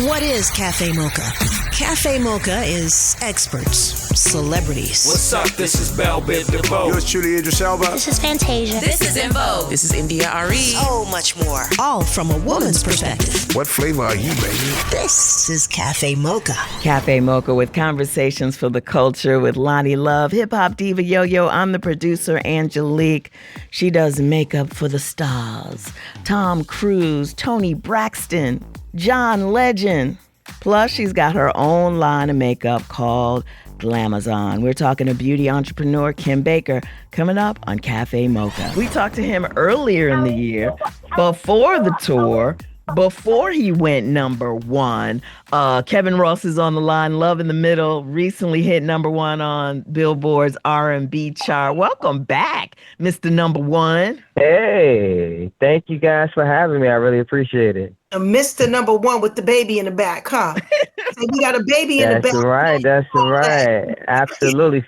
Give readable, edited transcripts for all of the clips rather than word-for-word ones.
What is Cafe Mocha? Cafe Mocha is experts, celebrities. What's up? This is Bell Biv DeVoe. Yours truly, Idris Elba. This is Fantasia. This is In Vogue. This is India Ari. So much more. All from a woman's perspective. What flavor are you, baby? This is Cafe Mocha. Cafe Mocha with conversations for the culture with Loni Love, hip-hop diva Yo-Yo. I'm the producer, Angelique. She does makeup for the stars. Tom Cruise, Toni Braxton, John Legend. Plus, she's got her own line of makeup called Glamazon. We're talking to beauty entrepreneur Kim Baker coming up on Cafe Mocha. We talked to him earlier in the year, before the tour, before he went number one. Kevin Ross is on the line. Love in the Middle recently hit number one on Billboard's R&B chart. Welcome back, Mr. Number One. Hey, thank you guys for having me. I really appreciate it. Mr. Number One with the baby in the back, huh? So we got a baby in the back. That's right. Absolutely.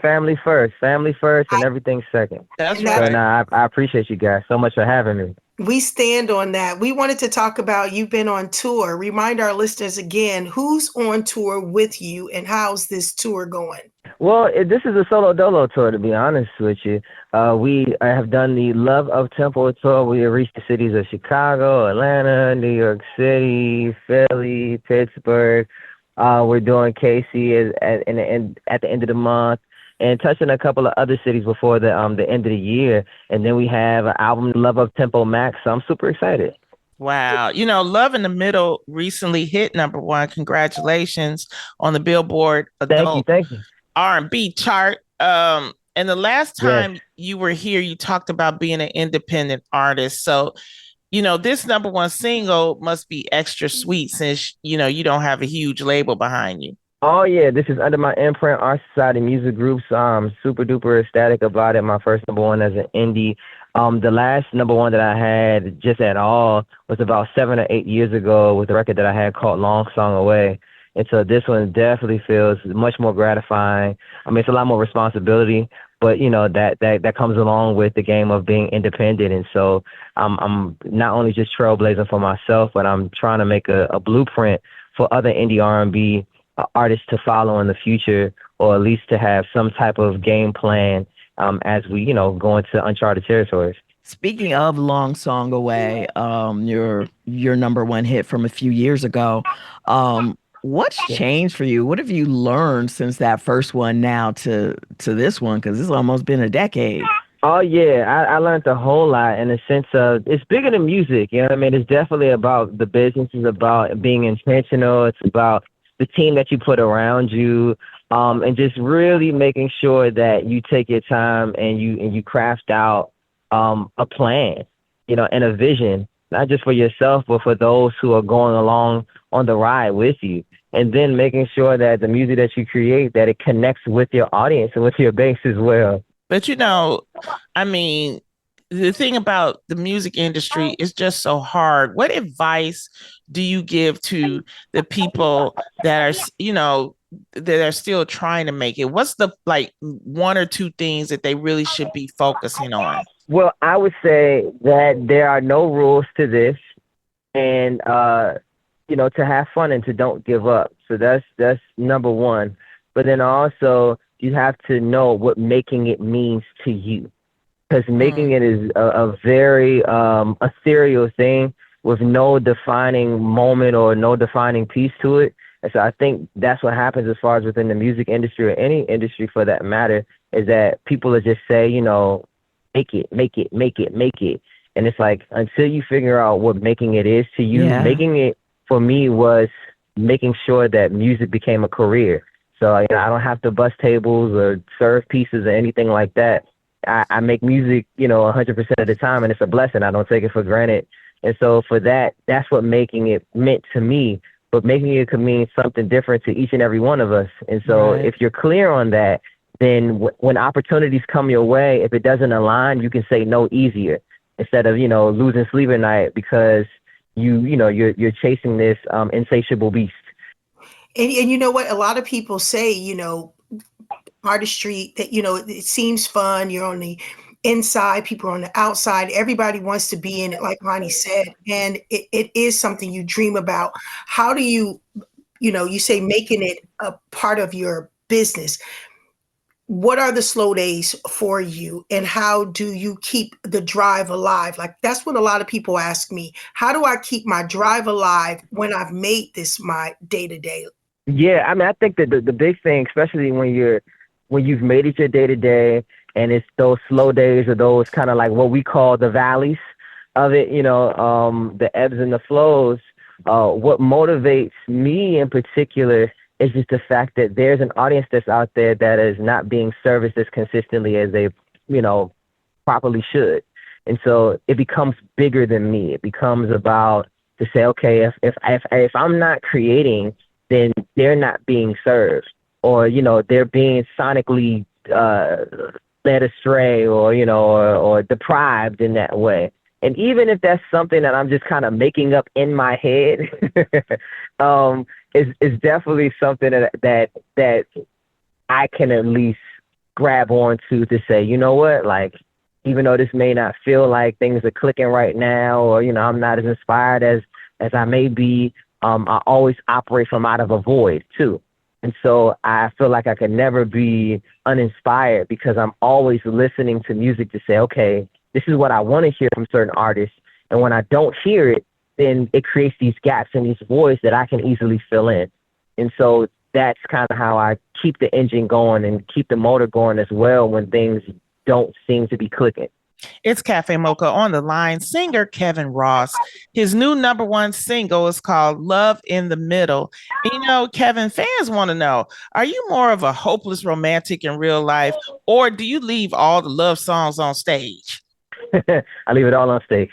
Family first, and everything second. That's right. So, I appreciate you guys so much for having me. We stand on that. We wanted to talk about you've been on tour. Remind our listeners again, who's on tour with you and how's this tour going? Well, this is a solo dolo tour, to be honest with you. We have done the Love of Tempo tour. We have reached the cities of Chicago, Atlanta, New York City, Philly, Pittsburgh. We're doing KC at the end of the month, and touching a couple of other cities before the end of the year. And then we have an album, Love of Tempo Max. So I'm super excited. Wow. You know, Love in the Middle recently hit number one. Congratulations on the Billboard Adult Thank you. R&B chart. And the last time you were here, you talked about being an independent artist. So, you know, this number one single must be extra sweet since, you know, you don't have a huge label behind you. Oh, yeah. This is under my imprint, Art Society Music Group. So I'm super duper ecstatic about it. My first number one as an indie. The last number one that I had just at all was about 7 or 8 years ago with a record that I had called Long Song Away. And so this one definitely feels much more gratifying. I mean, it's a lot more responsibility, but you know, that comes along with the game of being independent. And so I'm not only just trailblazing for myself, but I'm trying to make a blueprint for other indie R&B artists to follow in the future, or at least to have some type of game plan as we, you know, go into uncharted territories. Speaking of Long Song Away, your number one hit from a few years ago, what's changed for you? What have you learned since that first one now to this one? Because it's almost been a decade. Oh, yeah. I learned a whole lot in the sense of it's bigger than music. You know what I mean? It's definitely about the business. It's about being intentional. It's about the team that you put around you, and just really making sure that you take your time and you craft out a plan, you know, and a vision, not just for yourself, but for those who are going along on the ride with you. And then making sure that the music that you create, that it connects with your audience and with your base as well. But, you know, I mean, the thing about the music industry is just so hard. What advice do you give to the people that are, you know, that are still trying to make it? What's the one or two things that they really should be focusing on? Well, I would say that there are no rules to this, and you know, to have fun and to don't give up. So that's number one. But then also you have to know what making it means to you, because making it is a very ethereal thing with no defining moment or no defining piece to it. And so I think that's what happens as far as within the music industry or any industry for that matter, is that people are just say, you know, make it. And it's like, until you figure out what making it is to you, making it for me was making sure that music became a career. So you know, I don't have to bust tables or serve pieces or anything like that. I make music, you know, 100% of the time, and it's a blessing. I don't take it for granted. And so for that, that's what making it meant to me. But making it could mean something different to each and every one of us. And so if you're clear on that, then when opportunities come your way, if it doesn't align, you can say no easier instead of, you know, losing sleep at night because you're chasing this insatiable beast. And you know what? A lot of people say, you know, artistry, that, you know, it seems fun. You're on the inside, people are on the outside. Everybody wants to be in it, like Lonnie said, and it is something you dream about. How do you say making it a part of your business? What are the slow days for you, and how do you keep the drive alive? Like, that's what a lot of people ask me. How do I keep my drive alive when I've made this my day-to-day? Yeah, I mean, I think that the big thing, especially when you've made it your day-to-day, and it's those slow days or those kind of like what we call the valleys of it, the ebbs and the flows. What motivates me in particular is just the fact that there's an audience that's out there that is not being serviced as consistently as they, properly should. And so it becomes bigger than me. It becomes about to say, okay, if I'm not creating, then they're not being served, or, they're being sonically led astray, or deprived in that way. And even if that's something that I'm just kind of making up in my head, it's definitely something that I can at least grab onto to say, you know what, like, even though this may not feel like things are clicking right now, or, I'm not as inspired as I may be, I always operate from out of a void too. And so I feel like I can never be uninspired because I'm always listening to music to say, okay, this is what I want to hear from certain artists. And when I don't hear it, then it creates these gaps and these voids that I can easily fill in. And so that's kind of how I keep the engine going and keep the motor going as well when things don't seem to be clicking. It's Cafe Mocha. On the line, singer Kevin Ross. His new #1 single is called Love in the Middle. And, Kevin, fans want to know, are you more of a hopeless romantic in real life, or do you leave all the love songs on stage? I leave it all on stage.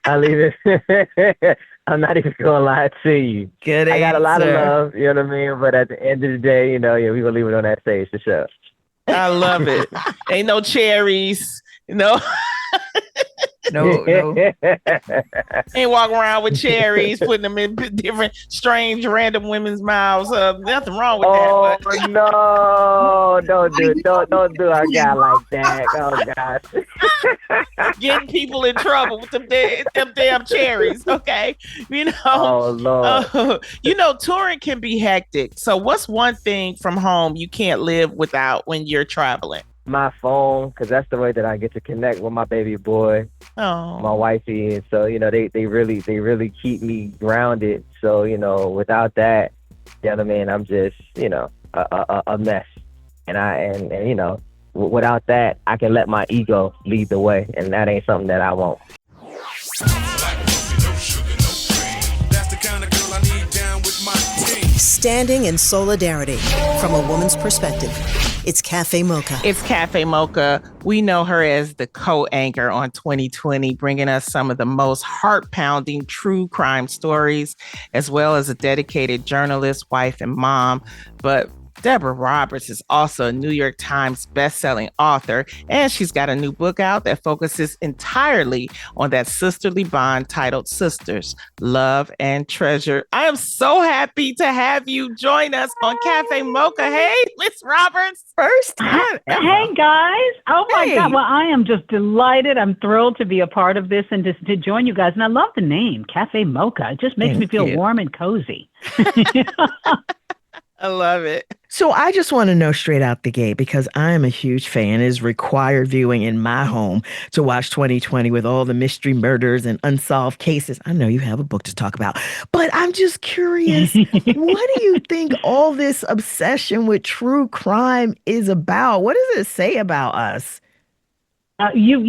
I leave it. I'm not even going to lie to you. Good answer. I got a lot of love, you know what I mean? But at the end of the day, we're going to leave it on that stage for sure. I love it. Ain't no cherries, No. Ain't walking around with cherries, putting them in different, strange, random women's mouths. Nothing wrong with that. But... no, don't do our guy like that. Oh gosh, getting people in trouble with them damn cherries. Okay, Oh Lord. Touring can be hectic. So, what's one thing from home you can't live without when you're traveling? My phone, because that's the way that I get to connect with my baby boy, my wifey, and so they really keep me grounded. So without that, I'm just a mess, and without that, I can let my ego lead the way, and that ain't something that I want. Standing in solidarity from a woman's perspective. It's Cafe Mocha. It's Cafe Mocha. We know her as the co-anchor on 2020, bringing us some of the most heart-pounding true crime stories, as well as a dedicated journalist, wife, and mom. But Deborah Roberts is also a New York Times bestselling author, and she's got a new book out that focuses entirely on that sisterly bond titled Sisters, Love and Treasure. I am so happy to have you join us on Cafe Mocha. Hey, Miss Roberts. First time. Hey, guys. Oh, my God. Well, I am just delighted. I'm thrilled to be a part of this and to join you guys. And I love the name, Cafe Mocha. It just makes me feel warm and cozy. I love it. So I just want to know straight out the gate, because I am a huge fan. It is required viewing in my home to watch 2020 with all the mystery murders and unsolved cases. I know you have a book to talk about, but I'm just curious, what do you think all this obsession with true crime is about? What does it say about us? You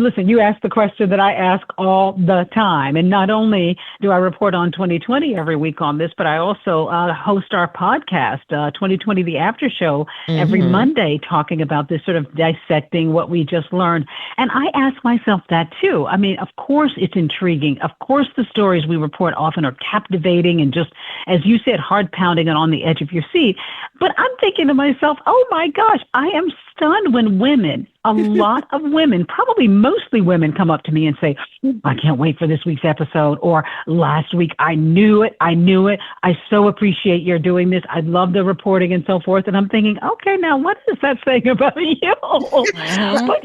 listen, you asked the question that I ask all the time. And not only do I report on 2020 every week on this, but I also host our podcast, 2020 The After Show, every Monday, talking about this, sort of dissecting what we just learned. And I ask myself that too. I mean, of course it's intriguing. Of course the stories we report often are captivating and just, as you said, heart pounding and on the edge of your seat. But I'm thinking to myself, oh my gosh, I am stunned when women a lot of women, probably mostly women, come up to me and say, I can't wait for this week's episode, or last week, I knew it. I so appreciate you're doing this. I love the reporting and so forth. And I'm thinking, okay, now what is that saying about you? But,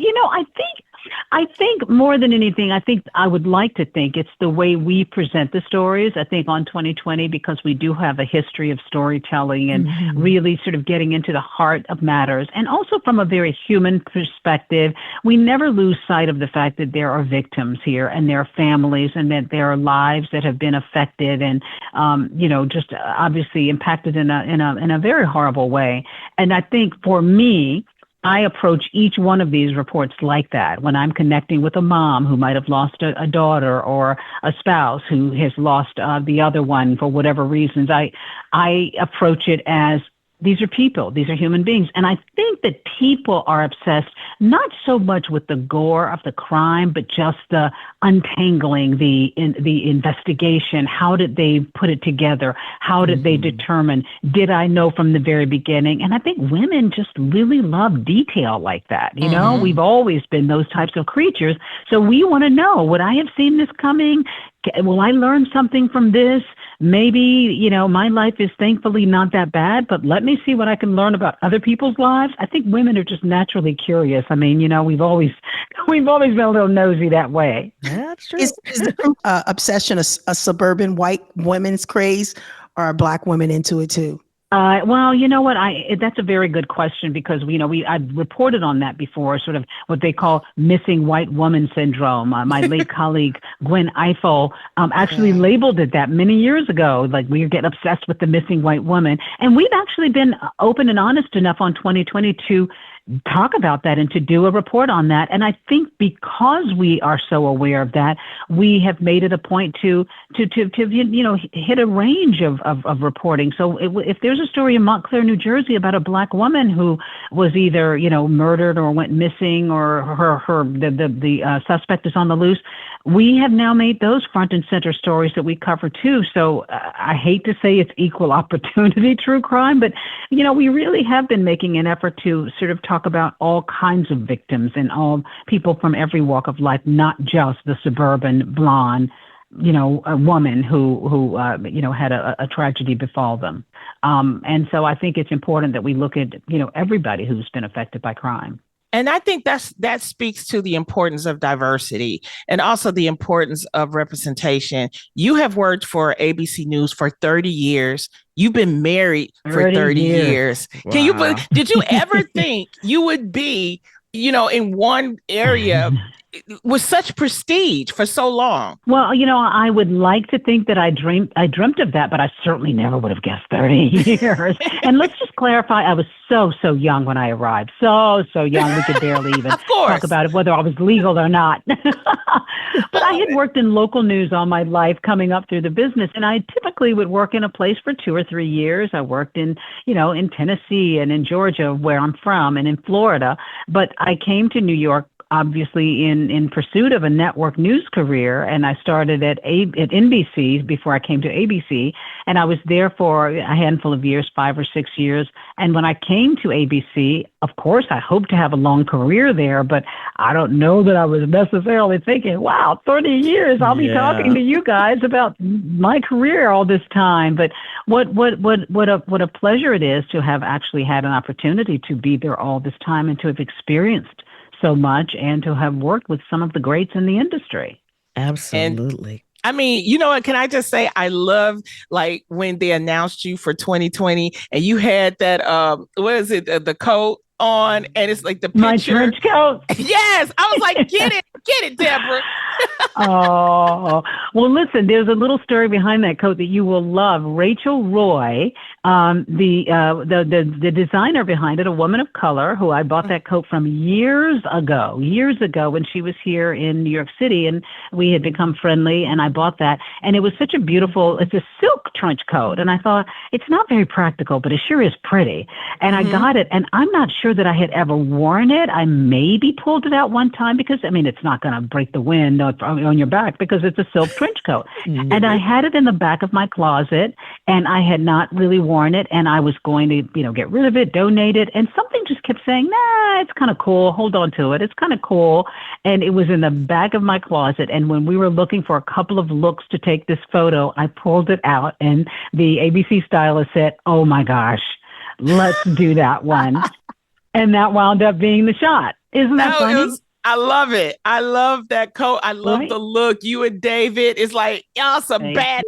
I think more than anything, I would like to think it's the way we present the stories. I think on 2020, because we do have a history of storytelling and really sort of getting into the heart of matters. And also from a very human perspective, we never lose sight of the fact that there are victims here and there are families and that there are lives that have been affected and, just obviously impacted in a very horrible way. And I think for me, I approach each one of these reports like that. When I'm connecting with a mom who might have lost a daughter or a spouse who has lost the other one for whatever reasons, I approach it as these are people, these are human beings. And I think that people are obsessed not so much with the gore of the crime, but just the untangling, the investigation. How did they put it together? How did they determine? Did I know from the very beginning? And I think women just really love detail like that. You know, we've always been those types of creatures. So we want to know, would I have seen this coming? Will I learn something from this? Maybe, my life is thankfully not that bad, but let me see what I can learn about other people's lives. I think women are just naturally curious. I mean, we've always been a little nosy that way. That's true. Is the obsession a suburban white women's craze, or are Black women into it too? Well, you know what? That's a very good question because, I've reported on that before, sort of what they call missing white woman syndrome. My late colleague, Gwen Eiffel, actually labeled it that many years ago. Like, we get obsessed with the missing white woman. And we've actually been open and honest enough on 2020 to talk about that and to do a report on that. And I think because we are so aware of that, we have made it a point to hit a range of reporting. So if there's a story in Montclair, New Jersey about a Black woman who was either, murdered or went missing, or the suspect is on the loose, we have now made those front and center stories that we cover too. So I hate to say it's equal opportunity true crime, but, we really have been making an effort to sort of talk about all kinds of victims and all people from every walk of life, not just the suburban blonde, a woman who had a tragedy befall them. And so I think it's important that we look at, everybody who's been affected by crime. And I think that speaks to the importance of diversity and also the importance of representation. You have worked for ABC News for 30 years. You've been married for 30 years. Wow. Did you ever think you would be, in one area with such prestige for so long? Well, I would like to think that I dreamt of that, but I certainly never would have guessed 30 years. And let's just clarify, I was so young when I arrived. So young, we could barely even talk about it, whether I was legal or not. But I had worked in local news all my life coming up through the business, and I typically would work in a place for 2 or 3 years. I worked in Tennessee and in Georgia, where I'm from, and in Florida. But I came to New York obviously in pursuit of a network news career. And I started at NBC before I came to ABC. And I was there for a handful of years, 5 or 6 years. And when I came to ABC, of course, I hoped to have a long career there, but I don't know that I was necessarily thinking, wow, 30 years, I'll be talking to you guys about my career all this time. But what a pleasure it is to have actually had an opportunity to be there all this time and to have experienced so much and to have worked with some of the greats in the industry. Absolutely. I mean, you know what? Can I just say I love like when they announced you for 2020 and you had that the coat on and it's like the picture. My trench coat. Yes, I was like, get it, Deborah. Oh, well, listen, there's a little story behind that coat that you will love. Rachel Roy, the designer behind it, a woman of color who I bought that coat from years ago when she was here in New York City, and we had become friendly, and I bought that. And it was such a beautiful, it's a silk trench coat. And I thought, it's not very practical, but it sure is pretty. And I got it, and I'm not sure that I had ever worn it. I maybe pulled it out one time because, I mean, it's not going to break the wind on your back because it's a silk trench coat. And I had it in the back of my closet, and I had not really worn it, and I was going to, get rid of it, donate it, and something just kept saying, nah, it's kind of cool. Hold on to it. It's kind of cool. And it was in the back of my closet. And when we were looking for a couple of looks to take this photo, I pulled it out, and the ABC stylist said, oh my gosh, let's do that one. And that wound up being the shot. Isn't that funny? I love it. I love that coat. I love Right. the look. You and David, it's like, y'all some bad.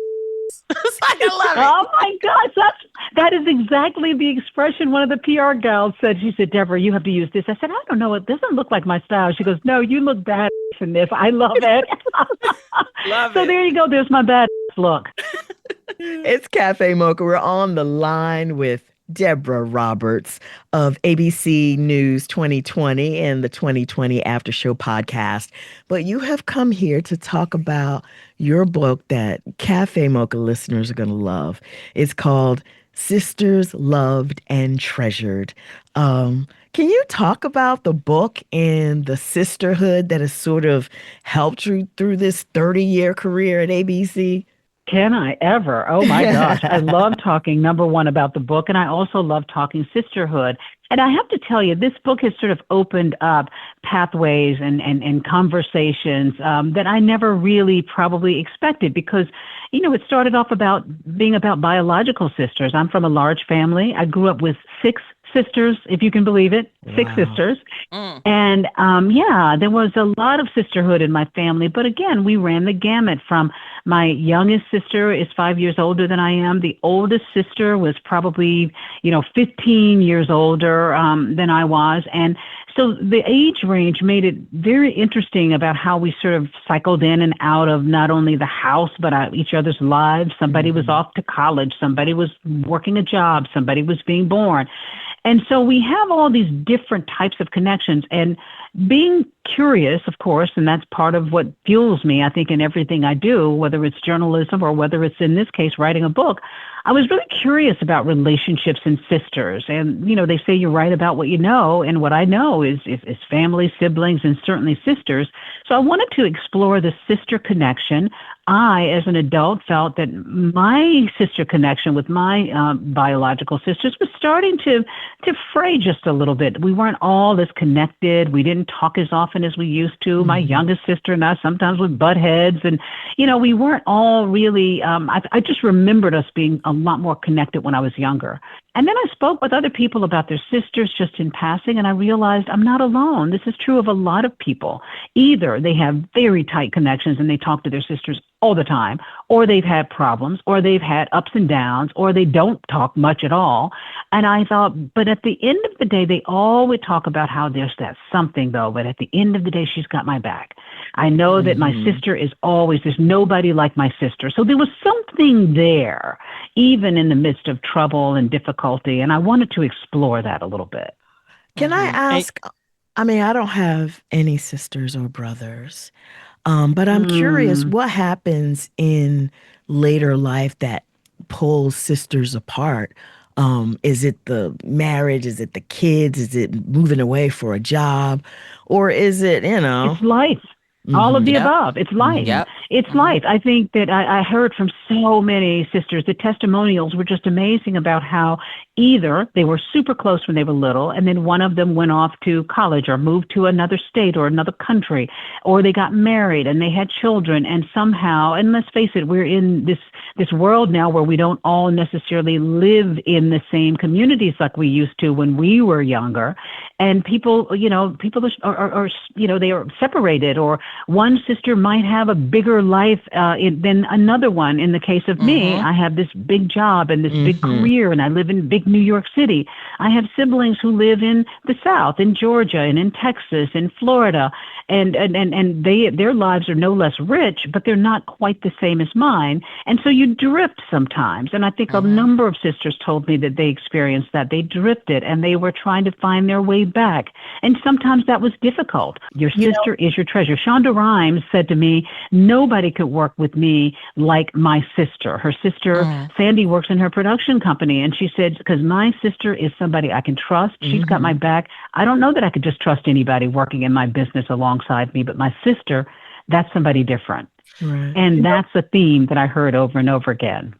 It's like, I love it. Oh my gosh, that is exactly the expression one of the PR gals said. She said, Deborah, you have to use this. I said, I don't know. It doesn't look like my style. She goes, no, you look bad in this. I love it. Love So it. there you go. There's my bad look. It's Cafe Mocha. We're on the line with Deborah Roberts of ABC News 2020 and the 2020 After Show podcast. But you have come here to talk about your book that Cafe Mocha listeners are going to love. It's called Sisters Loved and Treasured. Can you talk about the book and the sisterhood that has sort of helped you through this 30-year career at ABC? Can I ever? Oh my gosh. I love talking, number one, about the book. And I also love talking sisterhood. And I have to tell you, this book has sort of opened up pathways and conversations that I never really probably expected because, it started off being about biological sisters. I'm from a large family. I grew up with 6 sisters, if you can believe it, 6 sisters. And there was a lot of sisterhood in my family. But again, we ran the gamut from my youngest sister is 5 years older than I am. The oldest sister was probably, 15 years older than I was. And so the age range made it very interesting about how we sort of cycled in and out of not only the house, but each other's lives. Somebody was off to college. Somebody was working a job. Somebody was being born. And so we have all these different types of connections and being curious, of course, and that's part of what fuels me, I think, in everything I do, whether it's journalism or whether it's, in this case, writing a book. I was really curious about relationships and sisters. And, they say you write about what you know. And what I know is family, siblings, and certainly sisters. So I wanted to explore the sister connection. I, as an adult, felt that my sister connection with my biological sisters was starting to fray just a little bit. We weren't all as connected. We didn't talk as often as we used to. My youngest sister and I sometimes would butt heads. And, we weren't all really, I just remembered us being a lot more connected when I was younger. And then I spoke with other people about their sisters just in passing, and I realized I'm not alone. This is true of a lot of people. Either they have very tight connections and they talk to their sisters all the time, or they've had problems, or they've had ups and downs, or they don't talk much at all. And I thought, but at the end of the day, they all would talk about how there's that something, though, but at the end of the day, she's got my back. I know that my sister is always, there's nobody like my sister. So there was something there, even in the midst of trouble and difficulty. And I wanted to explore that a little bit. Can I ask? I mean, I don't have any sisters or brothers, but I'm curious what happens in later life that pulls sisters apart. Is it the marriage? Is it the kids? Is it moving away for a job? Or is it, It's life. All of the above. It's life. It's life. I think that I heard from so many sisters, the testimonials were just amazing about how either they were super close when they were little, and then one of them went off to college or moved to another state or another country, or they got married and they had children, and somehow, and let's face it, we're in this world now where we don't all necessarily live in the same communities like we used to when we were younger. And people are they are separated, or one sister might have a bigger life than another one. In the case of me, I have this big job and this big career, and I live in big New York City. I have siblings who live in the South, in Georgia, and in Texas, in Florida, and their lives are no less rich, but they're not quite the same as mine. And so you drift sometimes. And I think a number of sisters told me that they experienced that. They drifted and they were trying to find their way back. And sometimes that was difficult. Your sister is your treasure. Shonda Rhimes said to me, nobody could work with me like my sister. Her sister, Sandy, works in her production company. And she said, because my sister is somebody I can trust. She's got my back. I don't know that I could just trust anybody working in my business alongside me, but my sister, that's somebody different. Right. And that's a theme that I heard over and over again.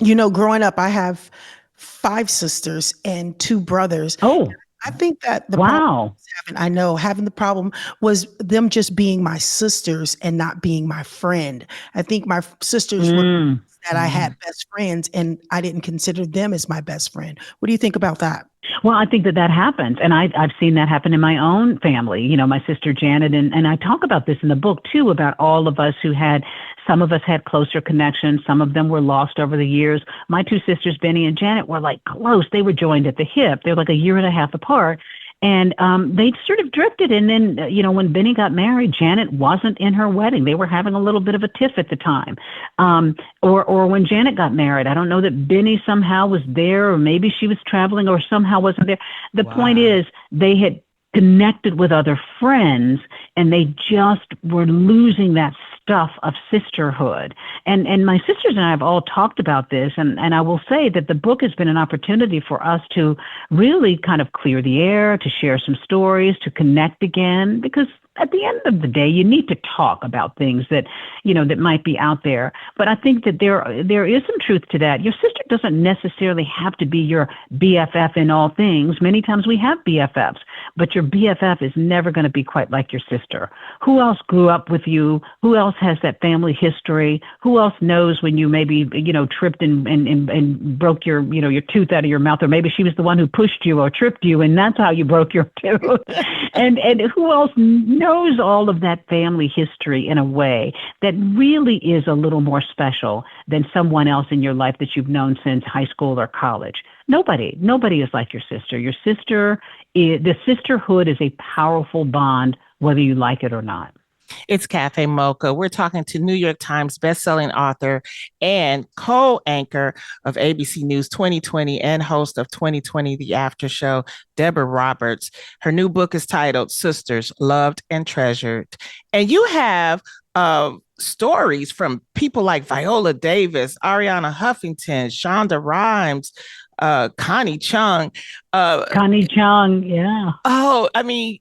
Growing up, I have 5 sisters and 2 brothers. Oh, I think that wow. having the problem was them just being my sisters and not being my friend. I think my sisters were that I had best friends, and I didn't consider them as my best friend. What do you think about that? Well, I think that happens. And I've seen that happen in my own family, my sister Janet. And I talk about this in the book, too, about all of us some of us had closer connections. Some of them were lost over the years. My 2 sisters, Benny and Janet, were like close. They were joined at the hip. They were like a year and a half apart. And they sort of drifted. And then, when Benny got married, Janet wasn't in her wedding. They were having a little bit of a tiff at the time. Or when Janet got married, I don't know that Benny somehow was there, or maybe she was traveling or somehow wasn't there. The point is, they had connected with other friends and they just were losing that stuff of sisterhood. And my sisters and I have all talked about this. And I will say that the book has been an opportunity for us to really kind of clear the air, to share some stories, to connect again, because at the end of the day, you need to talk about things that, that might be out there. But I think that there is some truth to that. Your sister doesn't necessarily have to be your BFF in all things. Many times we have BFFs, but your BFF is never going to be quite like your sister. Who else grew up with you? Who else has that family history? Who else knows when you maybe, tripped and broke your tooth out of your mouth, or maybe she was the one who pushed you or tripped you, and that's how you broke your tooth. and who else knows all of that family history in a way that really is a little more special than someone else in your life that you've known since high school or college. Nobody is like your sister. The sisterhood is a powerful bond, whether you like it or not. It's Cafe Mocha. We're talking to New York Times bestselling author and co-anchor of ABC News 2020 and host of 2020 The After Show, Deborah Roberts. Her new book is titled Sisters, Loved and Treasured. And you have stories from people like Viola Davis, Ariana Huffington, Shonda Rhimes, Connie Chung. Connie Chung, yeah. Oh, I mean,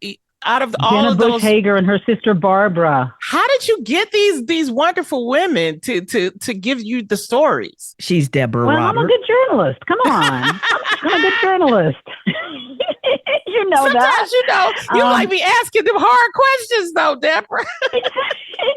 out of all Jenna of those, Bush Hager and her sister Barbara. How did you get these wonderful women to give you the stories? She's Deborah Roberts. I'm a good journalist. Come on, I'm a good journalist. Sometimes, you like me asking them hard questions, though, Deborah.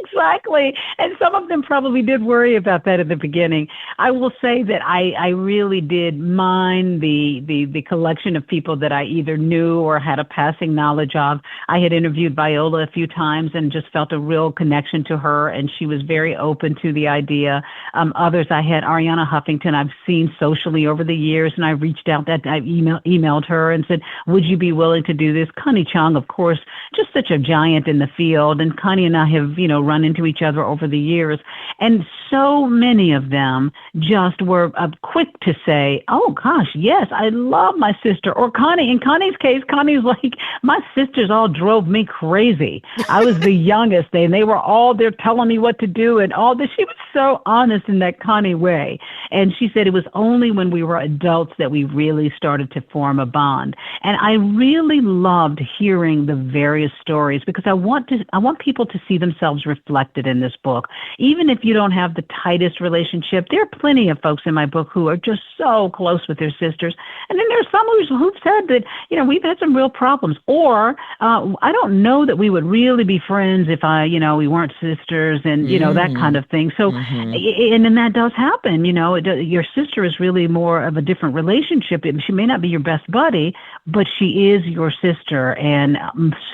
Exactly. And some of them probably did worry about that at the beginning. I will say that I really did mine the collection of people that I either knew or had a passing knowledge of. I had interviewed Viola a few times and just felt a real connection to her, and she was very open to the idea. Others, I had Ariana Huffington, I've seen socially over the years, and I reached out, I emailed her and said, would you be willing to do this? Connie Chung, of course, just such a giant in the field, and Connie and I have, run into each other over the years. And so many of them just were quick to say, oh gosh, yes, I love my sister. Or Connie, in Connie's case, Connie's like, my sisters all drove me crazy. I was the youngest, and they were all there telling me what to do and all this. She was so honest in that Connie way. And she said it was only when we were adults that we really started to form a bond. And I really loved hearing the various stories, because I want people to see themselves reflected in this book. Even if you don't have the tightest relationship, there are plenty of folks in my book who are just so close with their sisters. And then there's some who've said that, we've had some real problems, or I don't know that we would really be friends if we weren't sisters, and, that kind of thing. So, and then that does happen, your sister is really more of a different relationship. She may not be your best buddy, but she is your sister. And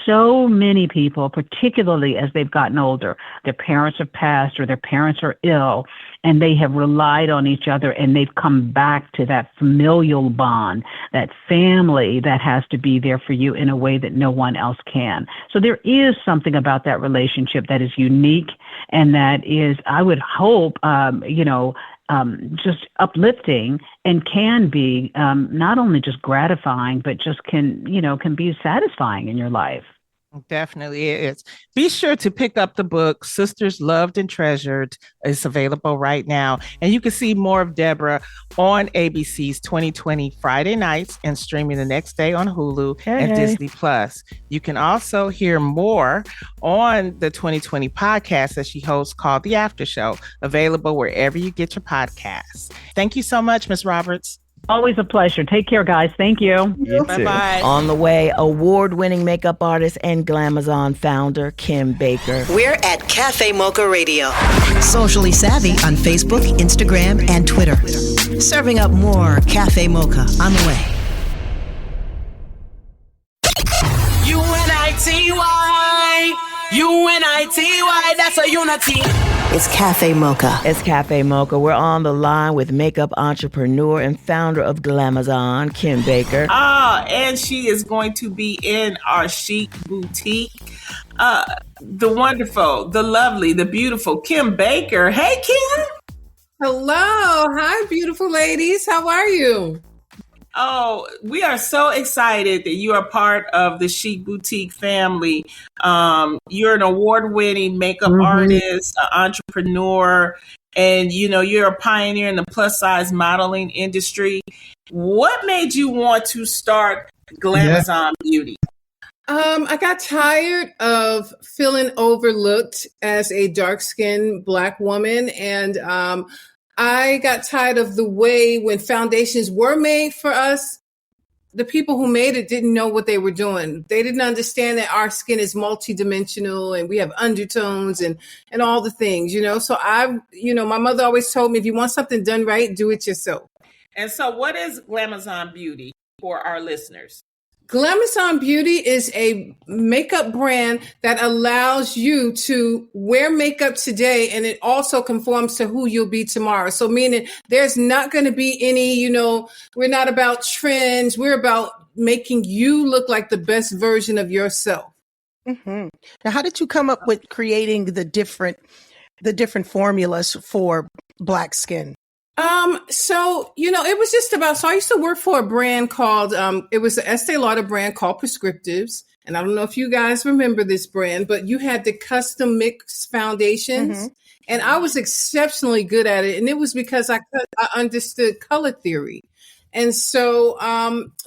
so many people, particularly as they've gotten older, their parents have passed or their parents are ill, and they have relied on each other, and they've come back to that familial bond, that family that has to be there for you in a way that no one else can. So there is something about that relationship that is unique, and that is, I would hope, just uplifting, and can be not only just gratifying, but just can be satisfying in your life. Definitely is. Be sure to pick up the book, Sisters Loved and Treasured. It's available right now. And you can see more of Deborah on ABC's 2020 Friday nights and streaming the next day on Hulu and Disney Plus. You can also hear more on the 2020 podcast that she hosts called The After Show, available wherever you get your podcasts. Thank you so much, Ms. Roberts. Always a pleasure. Take care, guys. Thank you. Bye-bye. On the way, award-winning makeup artist and Glamazon founder, Kim Baker. We're at Cafe Mocha Radio. Socially savvy on Facebook, Instagram, and Twitter. Serving up more Cafe Mocha on the way. UNITY, UNITY, that's a unity. It's Cafe Mocha. It's Cafe Mocha. We're on the line with makeup entrepreneur and founder of Glamazon, Kim Baker. And she is going to be in our chic boutique. The wonderful, the lovely, the beautiful Kim Baker. Hey, Kim. Hello. Hi, beautiful ladies. How are you? Oh, we are so excited that you are part of the Chic Boutique family. You're an award-winning makeup artist, entrepreneur, and you're a pioneer in the plus-size modeling industry. What made you want to start Glamazon Beauty? I got tired of feeling overlooked as a dark-skinned Black woman, and I got tired of the way when foundations were made for us, the people who made it didn't know what they were doing. They didn't understand that our skin is multidimensional and we have undertones and all the things, So my mother always told me, if you want something done right, do it yourself. And so what is Glamazon Beauty for our listeners? Glamazon Beauty is a makeup brand that allows you to wear makeup today, and it also conforms to who you'll be tomorrow. So meaning there's not going to be any, we're not about trends. We're about making you look like the best version of yourself. Mm-hmm. Now, how did you come up with creating the different formulas for Black skin? It was just about, so I used to work for a brand called, it was an Estee Lauder brand called Prescriptives. And I don't know if you guys remember this brand, but you had the custom mix foundations and I was exceptionally good at it. And it was because I understood color theory. And so,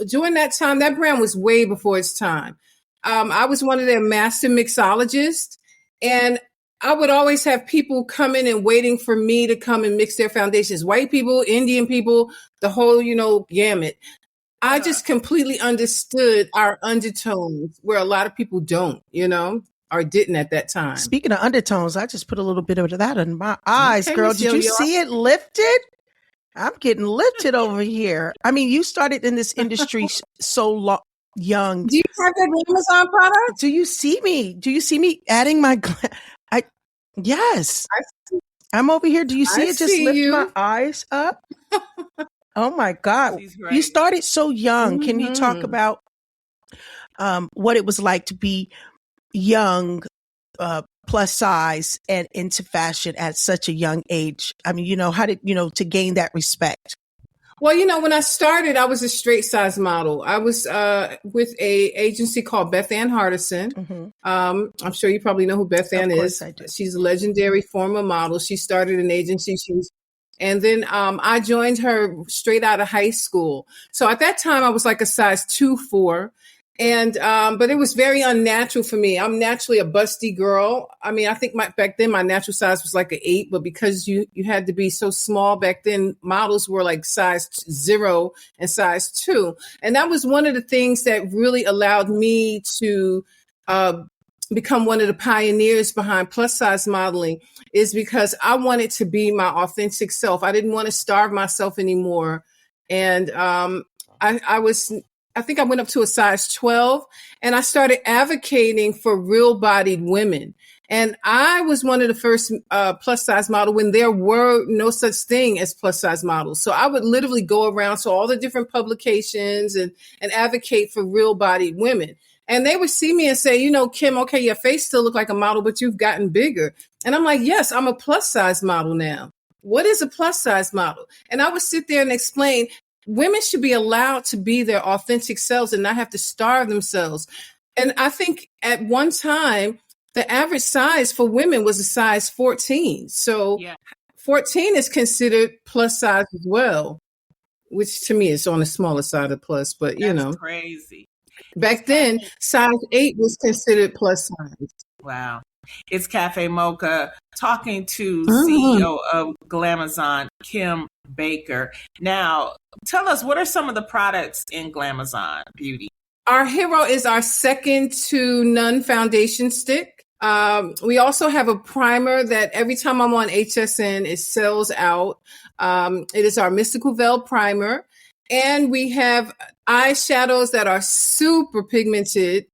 during that time, that brand was way before its time. I was one of their master mixologists, and I would always have people coming and waiting for me to come and mix their foundations. White people, Indian people, the whole, gamut. I just completely understood our undertones where a lot of people don't, or didn't at that time. Speaking of undertones, I just put a little bit of that in my eyes, girl. Did you see it lifted? I'm getting lifted over here. I mean, you started in this industry so young. Do you have that Amazon product? Do you see me adding my... Yes, I'm over here. Do you see it? Just lift my eyes up. Oh my God. You started so young. Can you talk about what it was like to be young, plus size and into fashion at such a young age? I mean, how did, to gain that respect? Well, when I started, I was a straight size model. I was with a agency called Beth Ann Hardison. I'm sure you probably know who Beth Ann is. She's a legendary former model. She started an agency. And then I joined her straight out of high school. So at that time, I was like a size 2-4. And but it was very unnatural for me. I'm naturally a busty girl. I mean, I think back then my natural size was like an 8, but because you had to be so small back then, models were like size 0 and size 2. And that was one of the things that really allowed me to become one of the pioneers behind plus size modeling, is because I wanted to be my authentic self. I didn't want to starve myself anymore. And I think I went up to a size 12, and I started advocating for real bodied women. And I was one of the first plus size model when there were no such thing as plus size models. So I would literally go around to all the different publications and advocate for real bodied women. And they would see me and say, Kim, okay, your face still look like a model, but you've gotten bigger. And I'm like, yes, I'm a plus size model now. What is a plus size model? And I would sit there and explain, women should be allowed to be their authentic selves and not have to starve themselves. And I think at one time, the average size for women was a size 14. So 14 is considered plus size as well, which to me is on the smaller side of plus, but That's crazy. Back then, size 8 was considered plus size. Wow. It's Cafe Mocha talking to CEO of Glamazon, Kim Baker. Now, tell us, what are some of the products in Glamazon Beauty? Our hero is our second to none foundation stick. We also have a primer that every time I'm on HSN, it sells out. It is our Mystical Veil primer. And we have eyeshadows that are super pigmented.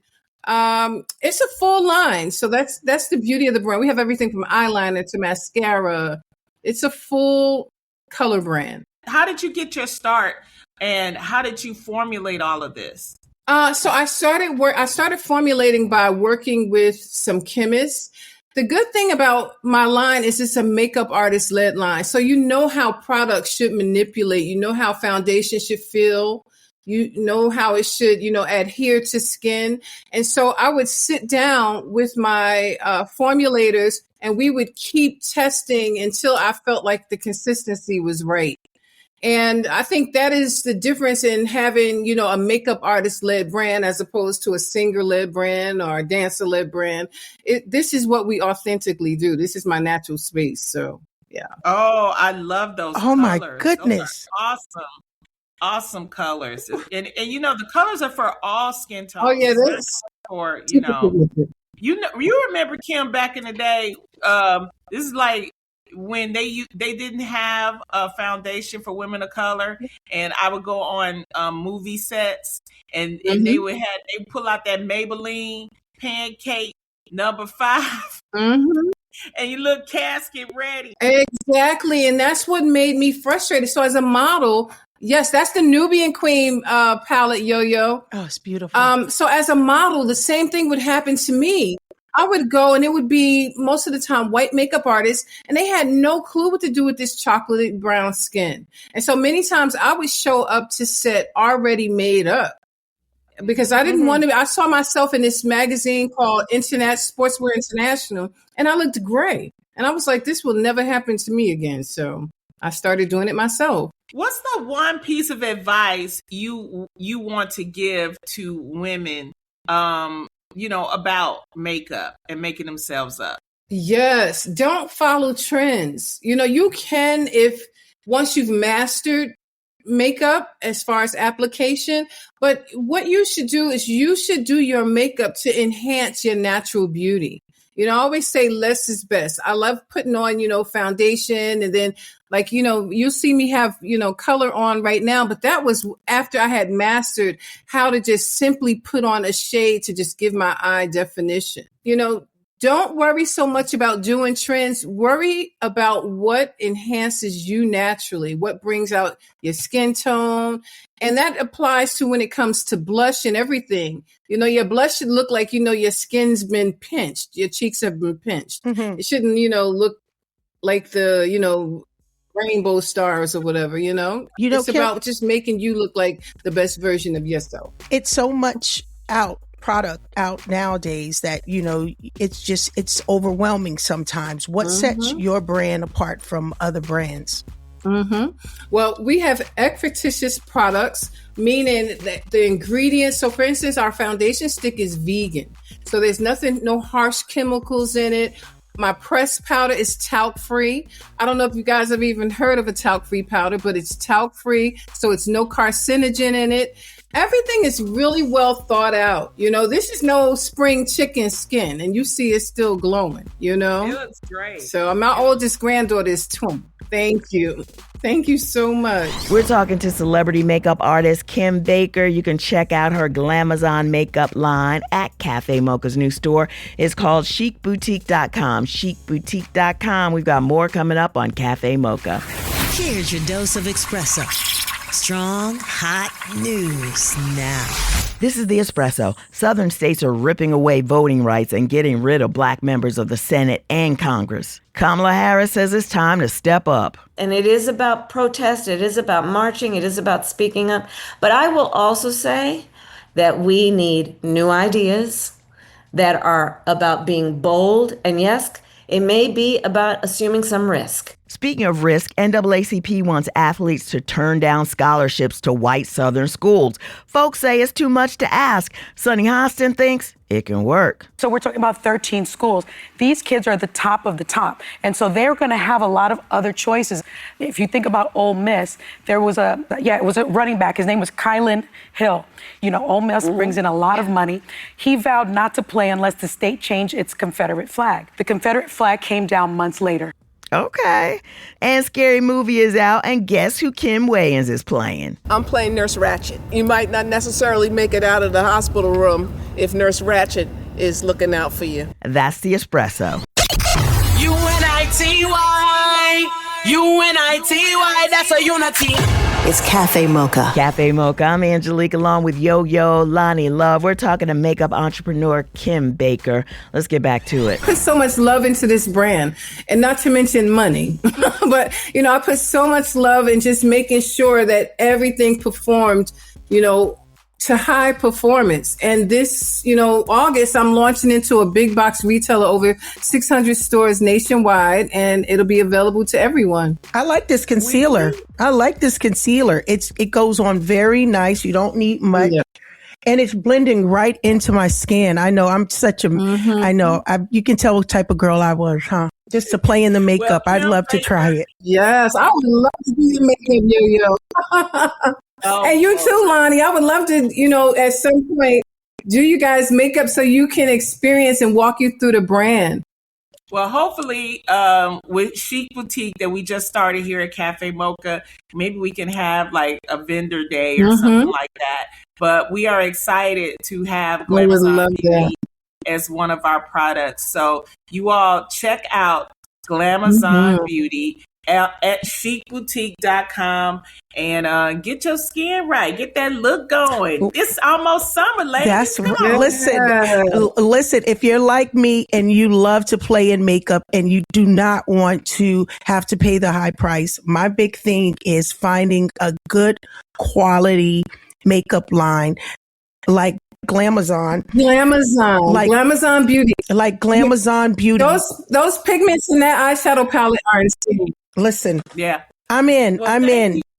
It's a full line. So that's the beauty of the brand. We have everything from eyeliner to mascara. It's a full color brand. How did you get your start and how did you formulate all of this? So I started formulating by working with some chemists. The good thing about my line is it's a makeup artist led line. So you know how products should manipulate, you know how foundation should feel, you know how it should, adhere to skin. And so I would sit down with my formulators and we would keep testing until I felt like the consistency was right. And I think that is the difference in having, a makeup artist led brand as opposed to a singer led brand or a dancer led brand. This is what we authentically do. This is my natural space. So, yeah. Oh, I love those colors. Oh, my goodness. Awesome colors. And the colors are for all skin tones. Oh, yeah. For, you remember, Kim, back in the day, this is like, when they didn't have a foundation for women of color, and I would go on movie sets, and they pull out that Maybelline Pancake number 5, and you look casket ready. Exactly, and that's what made me frustrated. So as a model, yes, that's the Nubian Queen palette, Yo-Yo. Oh, it's beautiful. So as a model, the same thing would happen to me. I would go and it would be most of the time white makeup artists, and they had no clue what to do with this chocolate brown skin. And so many times I would show up to set already made up because I didn't want to. I saw myself in this magazine called Sportswear International, and I looked gray. And I was like, this will never happen to me again. So I started doing it myself. What's the one piece of advice you want to give to women about makeup and making themselves up? Yes. Don't follow trends. You can, if once you've mastered makeup as far as application, but what you should do is you should do your makeup to enhance your natural beauty. I always say less is best. I love putting on, foundation, and then you see me have, color on right now, but that was after I had mastered how to just simply put on a shade to just give my eye definition. Don't worry so much about doing trends. Worry about what enhances you naturally, what brings out your skin tone. And that applies to when it comes to blush and everything. Your blush should look like, your skin's been pinched. Your cheeks have been pinched. It shouldn't, look like the, rainbow stars or whatever, it's about just making you look like the best version of yourself. It's so much product out nowadays that it's overwhelming sometimes. What sets your brand apart from other brands? Well, we have efficacious products, meaning that the ingredients. So for instance, our foundation stick is vegan, so there's no harsh chemicals in it. My pressed powder is talc-free. I don't know if you guys have even heard of a talc-free powder, but it's talc-free, so it's no carcinogen in it. Everything is really well thought out. This is no spring chicken skin, and you see it's still glowing, It looks great. So my oldest granddaughter is 20. Thank you. Thank you so much. We're talking to celebrity makeup artist Kim Baker. You can check out her Glamazon makeup line at Cafe Mocha's new store. It's called chicboutique.com. Chicboutique.com. We've got more coming up on Cafe Mocha. Here's your dose of espresso. Strong, hot news now. This is the Espresso. Southern states are ripping away voting rights and getting rid of black members of the Senate and Congress. Kamala Harris says it's time to step up. And it is about protest. It is about marching. It is about speaking up. But I will also say that we need new ideas that are about being bold, and yes, it may be about assuming some risk. Speaking of risk, NAACP wants athletes to turn down scholarships to white Southern schools. Folks say it's too much to ask. Sonny Hostin thinks it can work. So we're talking about 13 schools. These kids are the top of the top. And so they're going to have a lot of other choices. If you think about Ole Miss, it was a running back. His name was Kylan Hill. You know, Ole Miss brings in a lot of money. He vowed not to play unless the state changed its Confederate flag. The Confederate flag came down months later. Okay. And Scary Movie is out, and guess who Kim Wayans is playing? I'm playing Nurse Ratched. You might not necessarily make it out of the hospital room if Nurse Ratched is looking out for you. That's the Espresso. UNITY, UNITY, that's a unity. It's Cafe Mocha. Cafe Mocha. I'm Angelique along with Yo-Yo, Lonnie Love. We're talking to makeup entrepreneur Kim Baker. Let's get back to it. I put so much love into this brand, and not to mention money. But, you know, I put so much love in just making sure that everything performed, you know, to high performance. And this, you know, August, I'm launching into a big box retailer, over 600 stores nationwide, and it'll be available to everyone. I like this concealer. It goes on very nice. You don't need much. Yeah. And it's blending right into my skin. I know I'm such a, you can tell what type of girl I was, huh? Just to play in the makeup. I'd love to try it. Yes, I would love to be your makeup Yo-Yo. And you too, Lonnie. I would love to, you know, at some point, do you guys makeup so you can experience and walk you through the brand. Well, hopefully with Chic Boutique that we just started here at Cafe Mocha, maybe we can have like a vendor day or something like that. But we are excited to have Glamazon Beauty as one of our products. So you all check out Glamazon Beauty at chicboutique.com and get your skin right. Get that look going. It's almost summer, ladies. That's right. Listen, if you're like me and you love to play in makeup and you do not want to have to pay the high price, my big thing is finding a good quality makeup line like Glamazon Beauty. Like Glamazon Beauty. Those pigments in that eyeshadow palette are insane. Listen. Yeah. I'm in.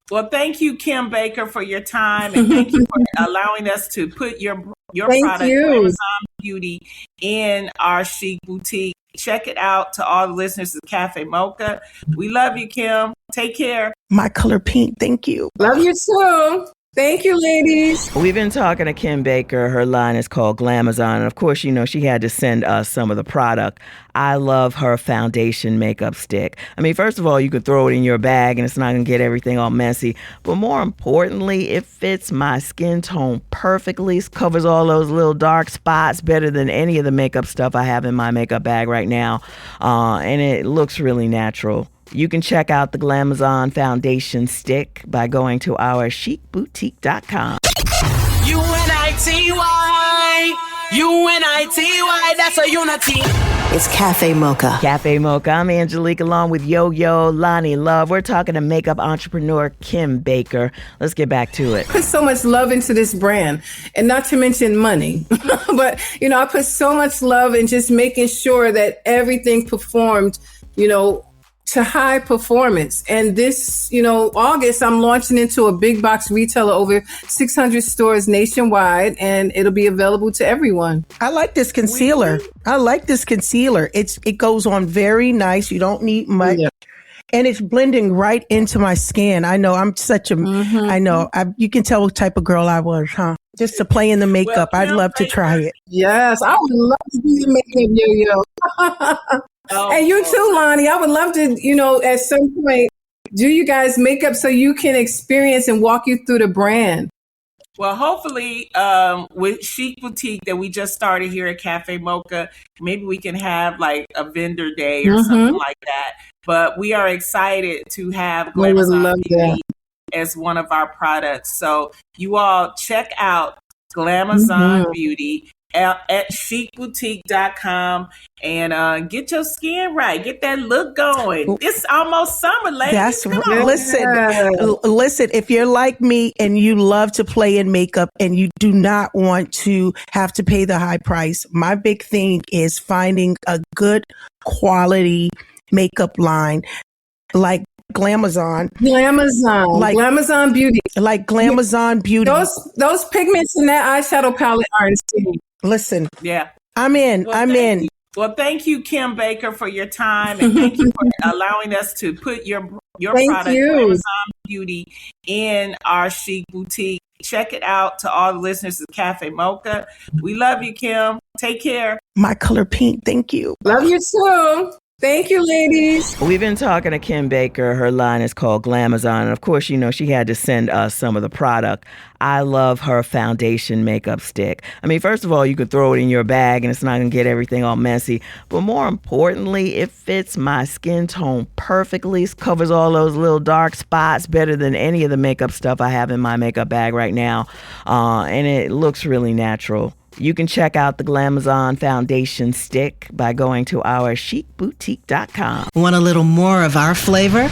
Well, thank you, Kim Baker, for your time, and thank you for allowing us to put your product, Glamazon Beauty, in our Chic Boutique. Check it out to all the listeners of Cafe Mocha. We love you, Kim. Take care. My color pink. Thank you. Love you too. Thank you, ladies. We've been talking to Kim Baker. Her line is called Glamazon. And of course, you know, she had to send us some of the product. I love her foundation makeup stick. I mean, first of all, you could throw it in your bag and it's not going to get everything all messy. But more importantly, it fits my skin tone perfectly. Covers all those little dark spots better than any of the makeup stuff I have in my makeup bag right now. And it looks really natural. You can check out the Glamazon Foundation Stick by going to our chicboutique.com. UNITY, that's a unity. It's Cafe Mocha. Cafe Mocha. I'm Angelique along with Yo-Yo, Lonnie Love. We're talking to makeup entrepreneur Kim Baker. Let's get back to it. I put so much love into this brand, and not to mention money. But, you know, I put so much love in just making sure that everything performed, you know, to high performance. And this, you know, August, I'm launching into a big box retailer, over 600 stores nationwide, and it'll be available to everyone. I like this concealer. It goes on very nice. You don't need much. Yeah. And it's blending right into my skin. I know I'm such a, you can tell what type of girl I was, huh? Just to play in the makeup. I'd love to try it. Yes, I would love to be your makeup Yo-Yo. And you too, Lonnie. I would love to, you know, at some point, do you guys makeup so you can experience and walk you through the brand. Well, hopefully with Chic Boutique that we just started here at Cafe Mocha, maybe we can have like a vendor day or something like that. But we are excited to have Glamazon Beauty as one of our products. So you all check out Glamazon Beauty at chicboutique.com and get your skin right. Get that look going. It's almost summer, ladies. That's Come right. on. Listen, if you're like me and you love to play in makeup and you do not want to have to pay the high price, my big thing is finding a good quality makeup line like Glamazon Beauty. Like Glamazon Beauty. Those pigments in that eyeshadow palette are insane. Listen. Yeah. I'm in. Well, thank you, Kim Baker, for your time, and thank you for allowing us to put your product, Amazon Beauty, in our chic boutique. Check it out to all the listeners of Cafe Mocha. We love you, Kim. Take care. My color pink. Thank you. Love you too. Thank you, ladies. We've been talking to Kim Baker. Her line is called Glamazon. And of course, you know, she had to send us some of the product. I love her foundation makeup stick. I mean, first of all, you could throw it in your bag and it's not going to get everything all messy. But more importantly, it fits my skin tone perfectly. It covers all those little dark spots better than any of the makeup stuff I have in my makeup bag right now. And it looks really natural. You can check out the Glamazon Foundation Stick by going to our chicboutique.com. Want a little more of our flavor?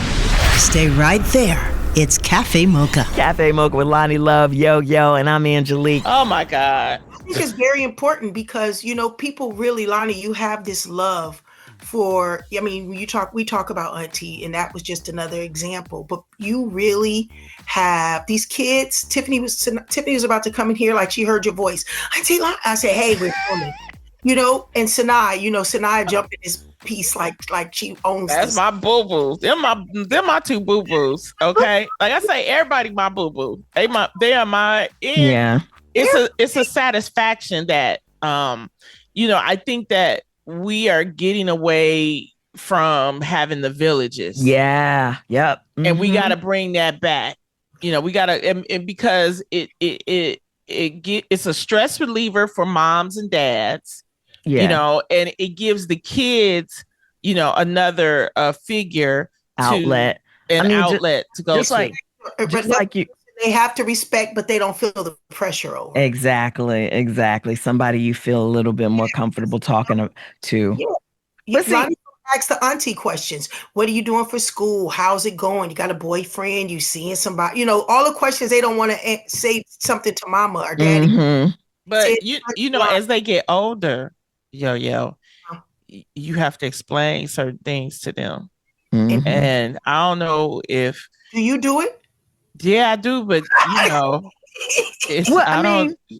Stay right there. It's Cafe Mocha. Cafe Mocha with Lonnie Love, Yo-Yo, and I'm Angelique. Oh, my God. I think it's very important because, you know, people really, Lonnie, you have this love for, I mean, we talk about Auntie, and that was just another example, but you really have these kids. Tiffany was about to come in here, like she heard your voice. Auntie, I said, hey, we're coming. You know, and Sanaa jumped in this piece like she owns That's this. my boo-boos. They're my two boo-boos. Okay. Like I say, everybody my boo-boo. They are my yeah. It's a satisfaction that you know, I think that we are getting away from having the villages. Yeah. Yep. Mm-hmm. And we gotta bring that back. You know, we gotta and because it's a stress reliever for moms and dads. Yeah. You know, and it gives the kids, you know, another outlet, outlet to go just to. Like you. They have to respect, but they don't feel the pressure over. Exactly. Somebody you feel a little bit more comfortable talking to. Yeah. Ask the auntie questions. What are you doing for school? How's it going? You got a boyfriend? You seeing somebody? You know, all the questions they don't want to say something to mama or daddy. Mm-hmm. But you know, as they get older, Yo, you have to explain certain things to them. Mm-hmm. And I don't know if. Do you do it? Yeah, I do, but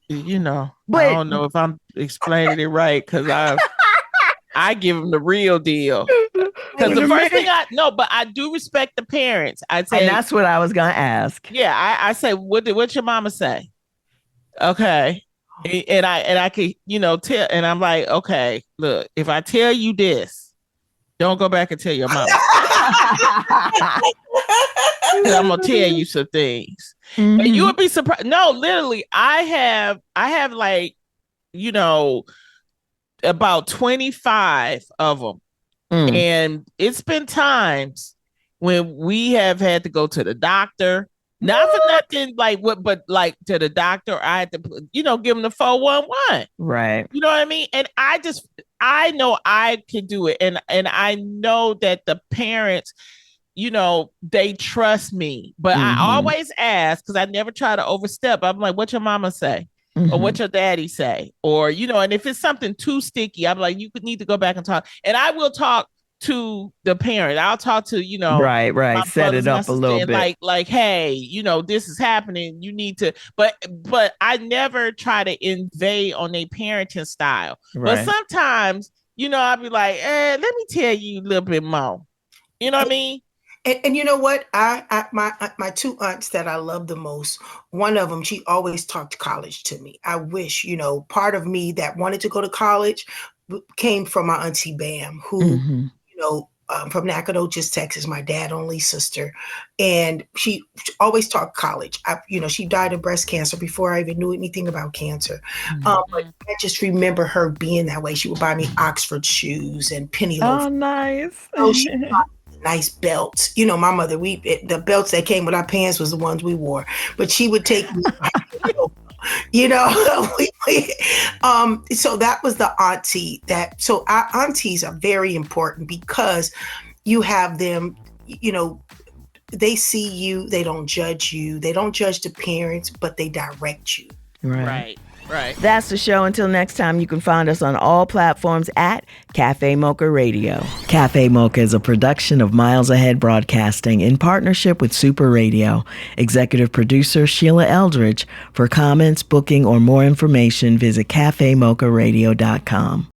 you know, I don't know if I'm explaining it right because I give them the real deal. Because the first thing but I do respect the parents. I say, and that's what I was gonna ask. Yeah, I say, what's your mama say? Okay, and I could, you know, tell, and I'm like, okay, look, if I tell you this, don't go back and tell your mama. I'm gonna tell you some things, and you would be surprised. No, literally, I have like, you know, about 25 of them, and it's been times when we have had to go to the doctor, not for nothing like what, but like to the doctor. I had to, you know, give them the 411. Right. You know what I mean? And I know I can do it, and I know that the parents, you know, they trust me, but I always ask because I never try to overstep. I'm like, what your mama say? Or what your daddy say? Or, you know, and if it's something too sticky, I'm like, you could need to go back and talk. And I will talk to the parent. I'll talk to, you know, right. Set it up a little bit. Like, hey, you know, this is happening. You need to, but I never try to invade on a parenting style. Right. But sometimes, you know, I'll be like, let me tell you a little bit more. You know what I mean? And you know what? My two aunts that I love the most, one of them, she always talked college to me. I wish, you know, part of me that wanted to go to college came from my auntie Bam, who, you know, from Nacogdoches, Texas, my dad only sister. And she always talked college. You know, she died of breast cancer before I even knew anything about cancer. But I just remember her being that way. She would buy me Oxford shoes and penny loafers. Oh, nice. So she bought nice belts. You know, my mother, the belts that came with our pants was the ones we wore. But she would take me, you know. So that was the auntie so our aunties are very important because you have them, you know, they see you, they don't judge you, they don't judge the parents, but they direct you. Right. That's the show. Until next time, you can find us on all platforms at Cafe Mocha Radio. Cafe Mocha is a production of Miles Ahead Broadcasting in partnership with Super Radio. Executive producer Sheila Eldridge. For comments, booking, or more information, visit cafemocharadio.com.